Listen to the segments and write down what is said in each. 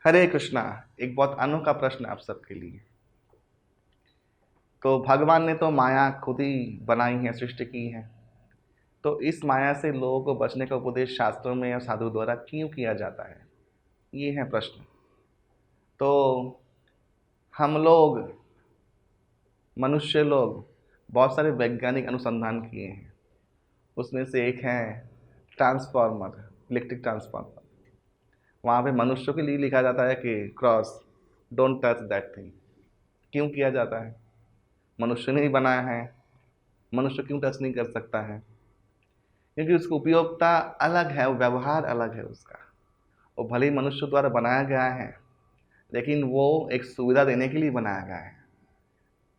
हरे कृष्णा। एक बहुत अनोखा प्रश्न आप सबके लिए। तो भगवान ने तो माया खुद ही बनाई है, सृष्टि की है। तो इस माया से लोगों को बचने का उपदेश शास्त्रों में या साधु द्वारा क्यों किया जाता है, ये है प्रश्न। तो हम लोग, मनुष्य लोग, बहुत सारे वैज्ञानिक अनुसंधान किए हैं। उसमें से एक है ट्रांसफार्मर, इलेक्ट्रिक ट्रांसफार्मर। वहाँ पे मनुष्यों के लिए लिखा जाता है कि cross, don't touch that thing. क्यों किया जाता है? मनुष्य ने ही बनाया है, मनुष्य क्यों टच नहीं कर सकता है? क्योंकि उसकी उपयोगिता अलग है, वो व्यवहार अलग है उसका। वो भले ही मनुष्य द्वारा बनाया गया है, लेकिन वो एक सुविधा देने के लिए बनाया गया है।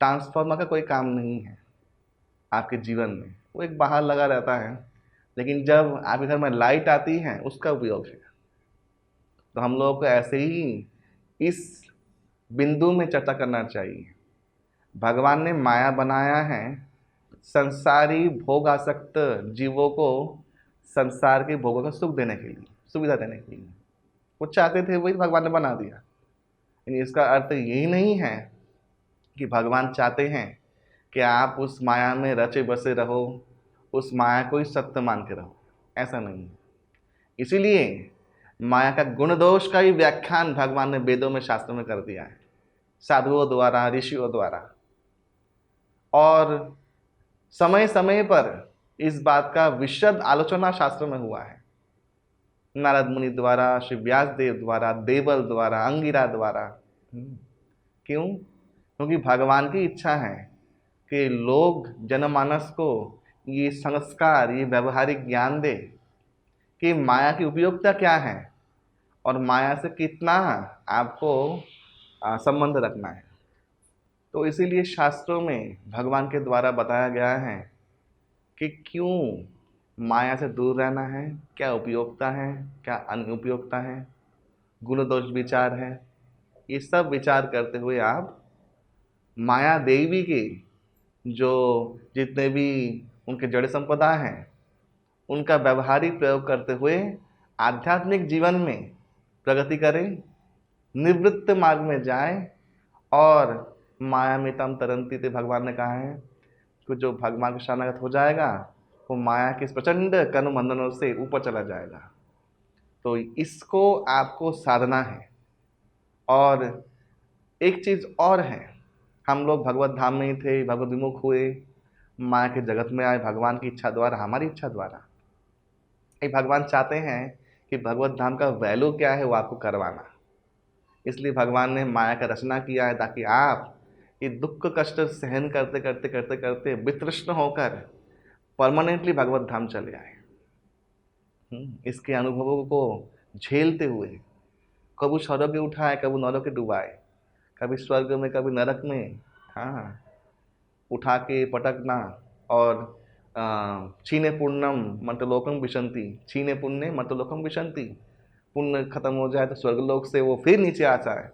ट्रांसफार्मर का कोई काम नहीं है आपके जीवन में, वो एक बाहर लगा रहता है। लेकिन जब आपके घर में लाइट आती है, उसका उपयोग है। तो हम लोगों को ऐसे ही इस बिंदु में चर्चा करना चाहिए। भगवान ने माया बनाया है संसारी भोग आसक्त जीवों को संसार के भोगों का सुख देने के लिए, सुविधा देने के लिए। वो चाहते थे, वही भगवान ने बना दिया। लेकिन इसका अर्थ यही नहीं है कि भगवान चाहते हैं कि आप उस माया में रचे बसे रहो, उस माया को ही सत्य मान के रहो। ऐसा नहीं है। इसीलिए माया का गुण दोष का ही व्याख्यान भगवान ने वेदों में, शास्त्रों में कर दिया है, साधुओं द्वारा, ऋषियों द्वारा। और समय समय पर इस बात का विशद आलोचना शास्त्रों में हुआ है, नारद मुनि द्वारा, श्री व्यास देव द्वारा, देवल द्वारा, अंगिरा द्वारा। क्यों? क्योंकि भगवान की इच्छा है कि लोग, जनमानस को ये संस्कार, ये व्यवहारिक ज्ञान दे कि माया की उपयोगिता क्या है और माया से कितना आपको संबंध रखना है। तो इसीलिए शास्त्रों में भगवान के द्वारा बताया गया है कि क्यों माया से दूर रहना है, क्या उपयोगिता है, क्या अनुपयोगिता है, गुण दोष विचार है। ये सब विचार करते हुए आप माया देवी के जो जितने भी उनके जड़ संपदा हैं, उनका व्यवहारिक प्रयोग करते हुए आध्यात्मिक जीवन में प्रगति करें, निवृत्त मार्ग में जाएं। और माया में तम तरंती थे, भगवान ने कहा है कि जो भगवान के शरणागत हो जाएगा वो माया के इस प्रचंड कर्म बंधनों से ऊपर चला जाएगा। तो इसको आपको साधना है। और एक चीज़ और है, हम लोग भगवत धाम में ही थे, भगवत विमुख हुए, माया के जगत में आए भगवान की इच्छा द्वारा, हमारी इच्छा द्वारा। एक भगवान चाहते हैं कि भगवत धाम का वैल्यू क्या है वो आपको करवाना। इसलिए भगवान ने माया का रचना किया है ताकि आप ये दुख कष्ट सहन करते करते करते करते वितृष्ण होकर परमानेंटली भगवत धाम चले आए। इसके अनुभवों को झेलते हुए कभी स्वर्ग उठाए, कभी नरक डुबाए, कभी स्वर्ग में, कभी नरक में, हाँ, उठा के पटकना। और छीने पूर्णम मर्त्यलोकम विशंति, छीने पुण्य मर्त्यलोकम विशंति। पुण्य खत्म हो जाए तो स्वर्गलोक से वो फिर नीचे आता है,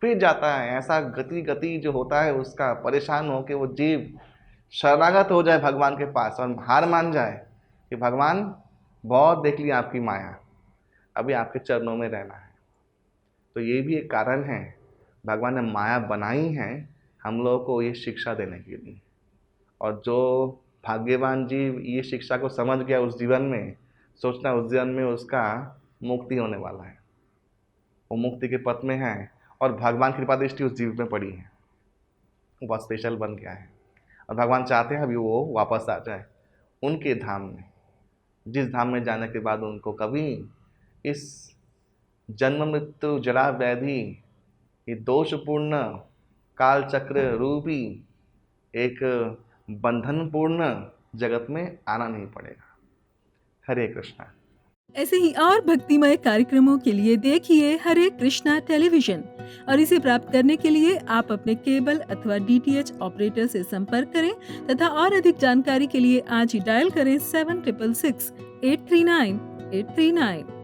फिर जाता है। ऐसा गति गति जो होता है उसका, परेशान होकर वो जीव शरणागत हो जाए भगवान के पास और हार मान जाए कि भगवान बहुत देख लिया आपकी माया, अभी आपके चरणों में रहना है। तो ये भी एक कारण है, भगवान ने माया बनाई है हम लोगों को ये शिक्षा देने के लिए। और जो भाग्यवान जीव ये शिक्षा को समझ गया उस जीवन में, सोचना उस जीवन में उसका मुक्ति होने वाला है, वो मुक्ति के पथ में है और भगवान की कृपा दृष्टि उस जीव में पड़ी है, वो बहुत स्पेशल बन गया है। और भगवान चाहते हैं अभी वो वापस आ जाए उनके धाम में, जिस धाम में जाने के बाद उनको कभी इस जन्म मृत्यु जरा व्याधि, ये दोषपूर्ण काल चक्र रूपी एक बंधनपूर्ण जगत में आना नहीं पड़ेगा। हरे कृष्णा। ऐसे ही और भक्तिमय कार्यक्रमों के लिए देखिए हरे कृष्णा टेलीविजन। और इसे प्राप्त करने के लिए आप अपने केबल अथवा DTH ऑपरेटर से संपर्क करें तथा और अधिक जानकारी के लिए आज ही डायल करें 7666 839 839।